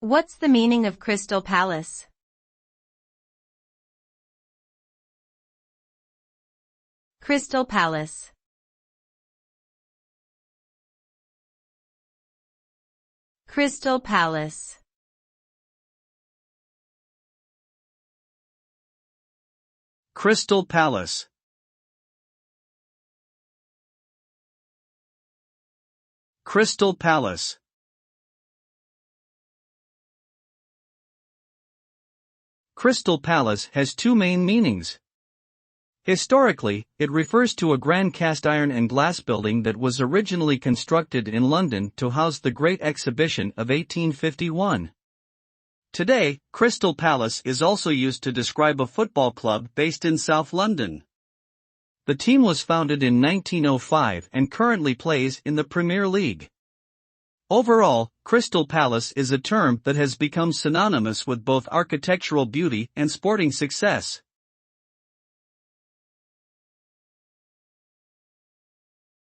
What's the meaning of Crystal Palace? Crystal Palace. Crystal Palace. Crystal Palace. Crystal Palace. Crystal Palace has two main meanings. Historically, it refers to a grand cast iron and glass building that was originally constructed in London to house the Great Exhibition of 1851. Today, Crystal Palace is also used to describe a football club based in South London. The team was founded in 1905 and currently plays in the Premier League. Overall, Crystal Palace is a term that has become synonymous with both architectural beauty and sporting success.